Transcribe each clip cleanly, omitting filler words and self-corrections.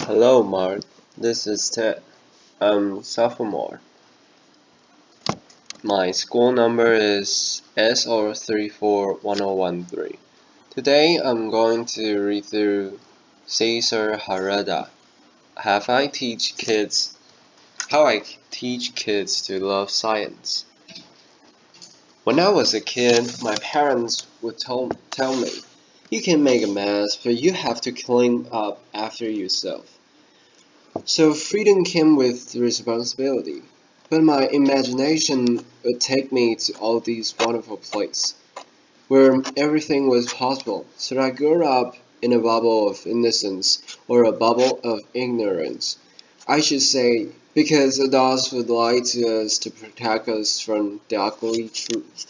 Hello, Mark. This is Ted. I'm sophomore. My school number is SO341013. Today I'm going to read through Cesar Harada. How I teach kids to love science. When I was a kid, my parents would tell me, "You can make a mess, but you have to clean up after yourself." So freedom came with responsibility, but my imagination would take me to all these wonderful places where everything was possible. So I grew up in a bubble of innocence, or a bubble of ignorance, I should say, because adults would lie to us to protect us from the ugly truth.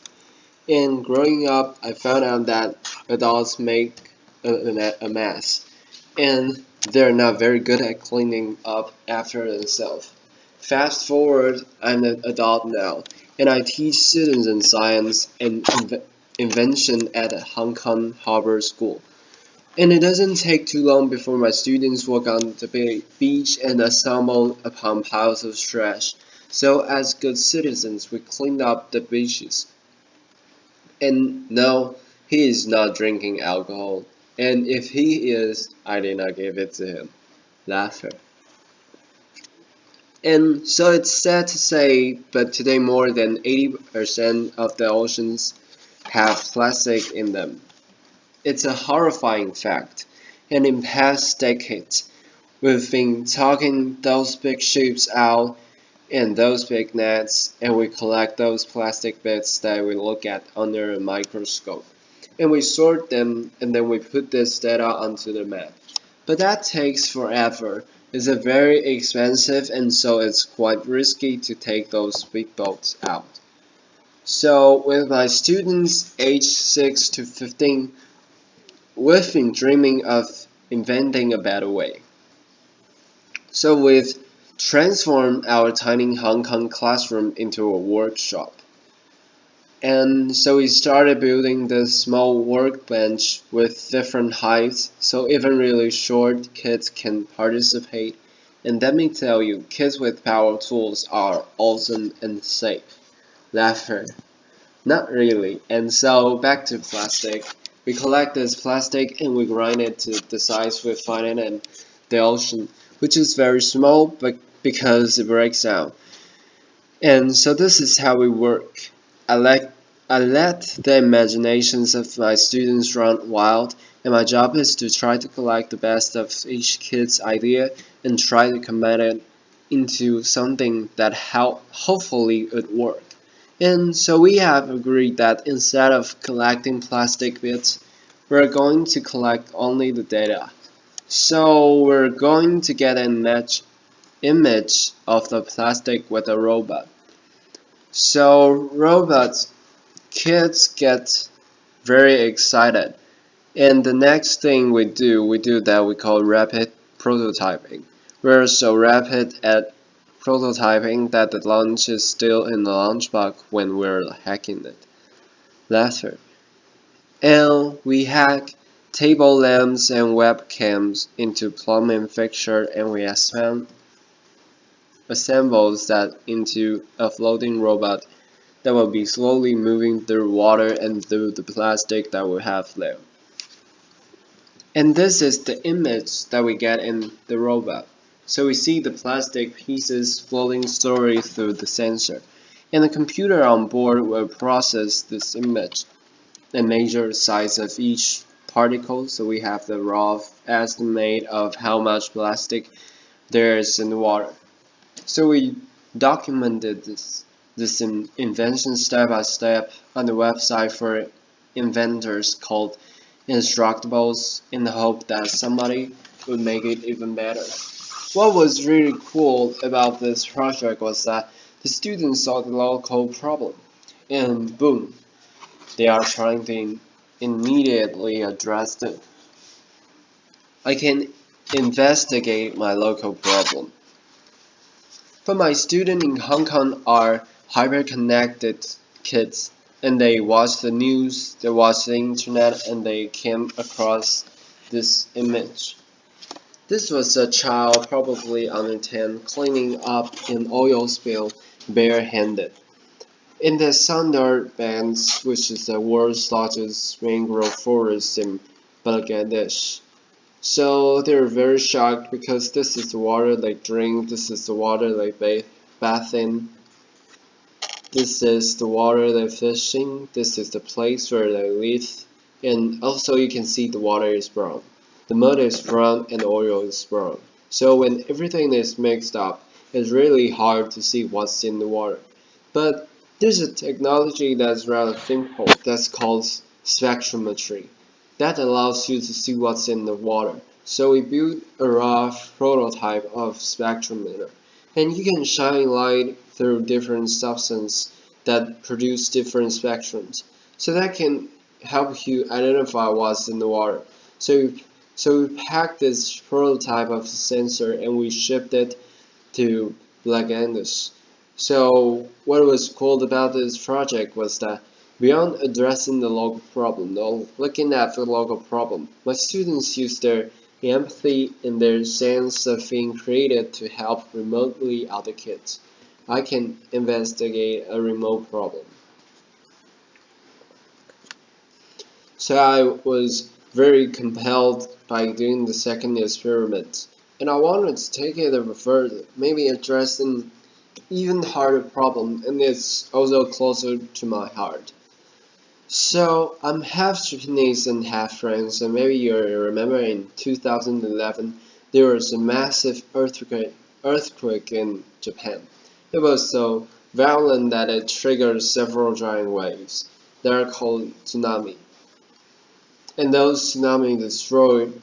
And growing up, I found out that adults make a mess, and they're not very good at cleaning up after themselves. Fast forward, I'm an adult now, and I teach citizen science and invention at a Hong Kong Harbor School. And it doesn't take too long before my students walk on the beach and stumble upon piles of trash. So as good citizens, we cleaned up the beaches. And no, he is not drinking alcohol. And if he is, I did not give it to him. Laughter. And so it's sad to say, but today more than 80% of the oceans have plastic in them. It's a horrifying fact. And in past decades, we've been talking those big ships out and those big nets, and we collect those plastic bits that we look at under a microscope. And we sort them, and then we put this data onto the map. But that takes forever. It's a very expensive, and so it's quite risky to take those big boats out. So with my students aged 6 to 15, we've been dreaming of inventing a better way. So we've transformed our tiny Hong Kong classroom into a workshop. And so we started building this small workbench with different heights, so even really short kids can participate. And let me tell you, kids with power tools are awesome and safe. Laughter. Not really. And so back to plastic. We collect this plastic and we grind it to the size we find it in the ocean, which is very small, but because it breaks down. And so this is how we work. I let the imaginations of my students run wild, and my job is to try to collect the best of each kid's idea and try to combine it into something that hopefully would work. And so we have agreed that instead of collecting plastic bits, we're going to collect only the data. So we're going to get an image of the plastic with a robot. So robots, kids get very excited. And the next thing we do that we call rapid prototyping. We're so rapid at prototyping that the lunch is still in the lunchbox when we're hacking it. Laughter. And we hack table lamps and webcams into plumbing fixture, and we assembles that into a floating robot that will be slowly moving through water and through the plastic that we have there. And this is the image that we get in the robot. So we see the plastic pieces floating slowly through the sensor, and the computer on board will process this image and measure the size of each particle, so we have the rough estimate of how much plastic there is in the water. So we documented this invention step by step on the website for inventors called Instructables, in the hope that somebody would make it even better. What was really cool about this project was that the students saw the local problem, and boom, they are trying to immediately address it. I can investigate my local problem. But my students in Hong Kong are hyper-connected kids, and they watch the news, they watch the internet, and they came across this image. This was a child, probably under 10, cleaning up an oil spill barehanded. In the Sundarbans, which is the world's largest mangrove forest in Bangladesh. So they're very shocked because this is the water they drink, this is the water they bath in, this is the water they're fishing, this is the place where they live, and also you can see the water is brown. The mud is brown and the oil is brown. So when everything is mixed up, it's really hard to see what's in the water. But there's a technology that's rather simple that's called spectrometry that allows you to see what's in the water. So we built a rough prototype of spectrometer, and you can shine light through different substances that produce different spectrums. So that can help you identify what's in the water. So, so we packed this prototype of the sensor and we shipped it to Bangladesh. So what was cool about this project was that beyond addressing the local problem, though, looking at the local problem, my students used their empathy and their sense of being creative to help remotely other kids. I can investigate a remote problem. So I was very compelled by doing the second experiment, and I wanted to take it a bit further, maybe addressing even harder problem, and it's also closer to my heart. So I'm half Japanese and half French, and maybe you remember in 2011 there was a massive earthquake in Japan. It was so violent that it triggered several giant waves. They are called tsunami. And those tsunamis destroyed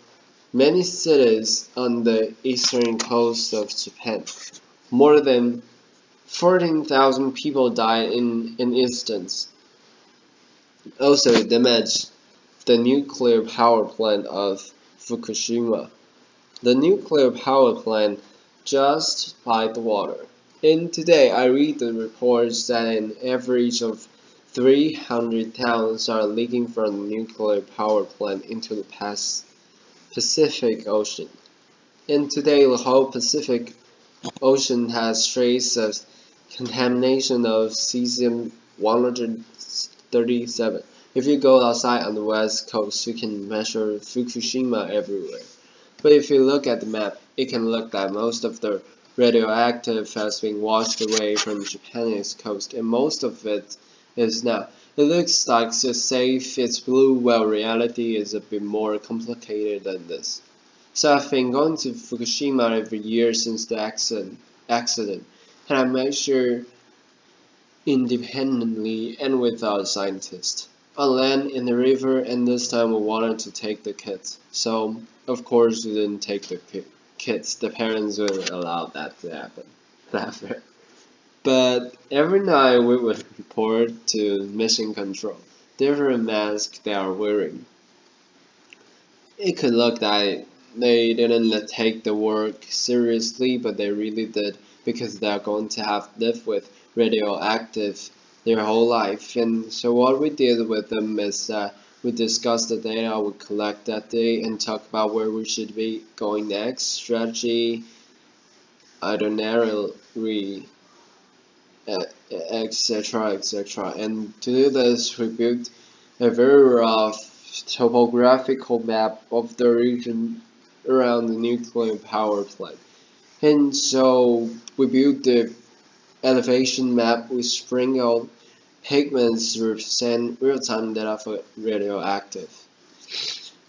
many cities on the eastern coast of Japan. More than 14,000 people died in an instant. Also, it damaged the nuclear power plant of Fukushima. The nuclear power plant just by the water. And today I read the reports that an average of 300 towns are leaking from the nuclear power plant into the Pacific Ocean. And today the whole Pacific Ocean has traces of contamination of cesium 137. If you go outside on the west coast, you can measure Fukushima everywhere. But if you look at the map, it can look that most of the radioactive has been washed away from Japanese coast, and most of it is not. It looks like it's safe, it's blue, while reality is a bit more complicated than this. So I've been going to Fukushima every year since the accident, and I measure independently and without scientists. On land, in the river, and this time we wanted to take the kids. So, of course, we didn't take the kids. The parents wouldn't allow that to happen. But every night we would report to mission control. Different masks they are wearing. It could look like they didn't take the work seriously, but they really did because they are going to have lived with radioactive their whole life. And so what we did with them is that we discussed the data we collect that day and talk about where we should be going next, strategy, itinerary, etc., etc. And to do this, we built a very rough topographical map of the region around the nuclear power plant. And so we built the elevation map with sprinkled pigments to represent real-time data for radioactive.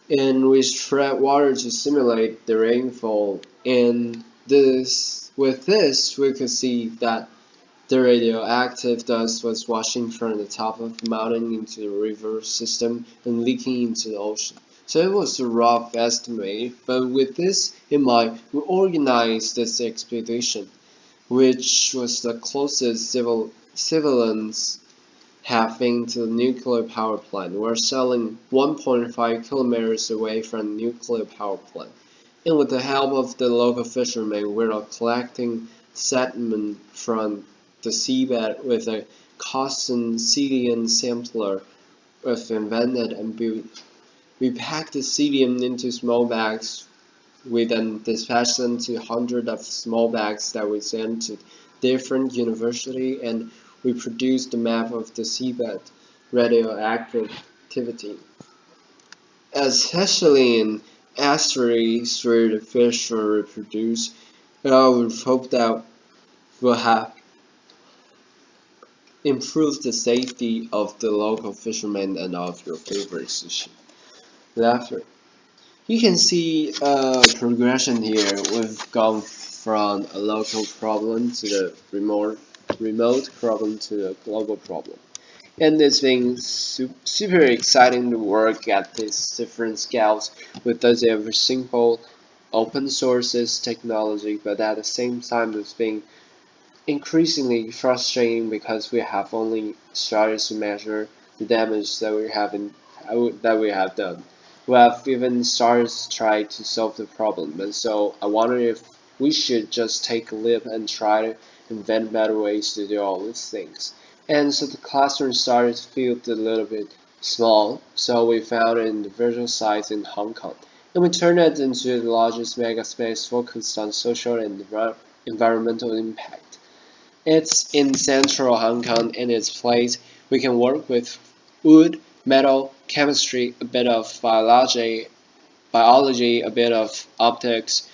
And we spread water to simulate the rainfall. And with this, we could see that the radioactive dust was washing from the top of the mountain into the river system and leaking into the ocean. So it was a rough estimate, but with this in mind, we organized this expedition, which was the closest civilians have been to the nuclear power plant. We're sailing 1.5 kilometers away from the nuclear power plant. And with the help of the local fishermen, we're collecting sediment from the seabed with a custom cesium sampler we've invented and built. We pack the cesium into small bags We then dispatch them to hundreds of small bags that we send to different universities, and we produce the map of the seabed radioactivity, especially in estuaries where the fish will reproduce. I would hope that will have improved the safety of the local fishermen and of your favorite sushi. Laughter. You can see a progression here. We've gone from a local problem to the remote problem to the global problem. And it's been super exciting to work at these different scales with those every simple open sources technology, but at the same time it's been increasingly frustrating because we have only started to measure the damage that we have done. We have even started to try to solve the problem, and so I wonder if we should just take a leap and try to invent better ways to do all these things. And so the classroom started to feel a little bit small, so we found it in the virtual site in Hong Kong, and we turned it into the largest megaspace focused on social and environmental impact. It's in central Hong Kong. In its place, we can work with wood, metal, chemistry, a bit of biology, a bit of optics.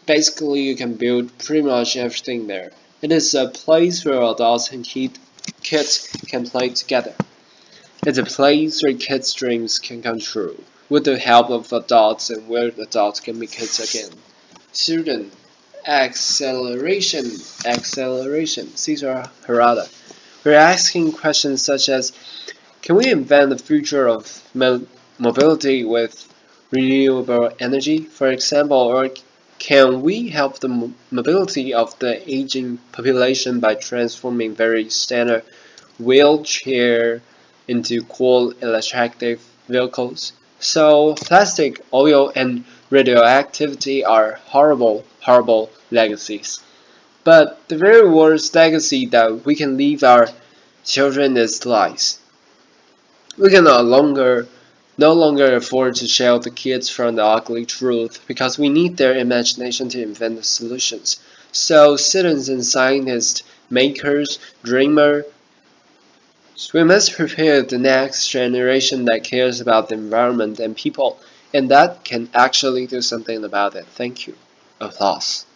Basically, you can build pretty much everything there. It is a place where adults and kids can play together. It's a place where kids' dreams can come true, with the help of adults and where adults can be kids again. Student acceleration, Cesar Harada. We're asking questions such as, can we invent the future of mobility with renewable energy, for example, or can we help the mobility of the aging population by transforming very standard wheelchair into cool electric vehicles? So plastic, oil, and radioactivity are horrible, horrible legacies. But the very worst legacy that we can leave our children is lies. We can no longer afford to shield the kids from the ugly truth because we need their imagination to invent the solutions. So citizens, scientists, makers, dreamers, we must prepare the next generation that cares about the environment and people, and that can actually do something about it. Thank you. Applause.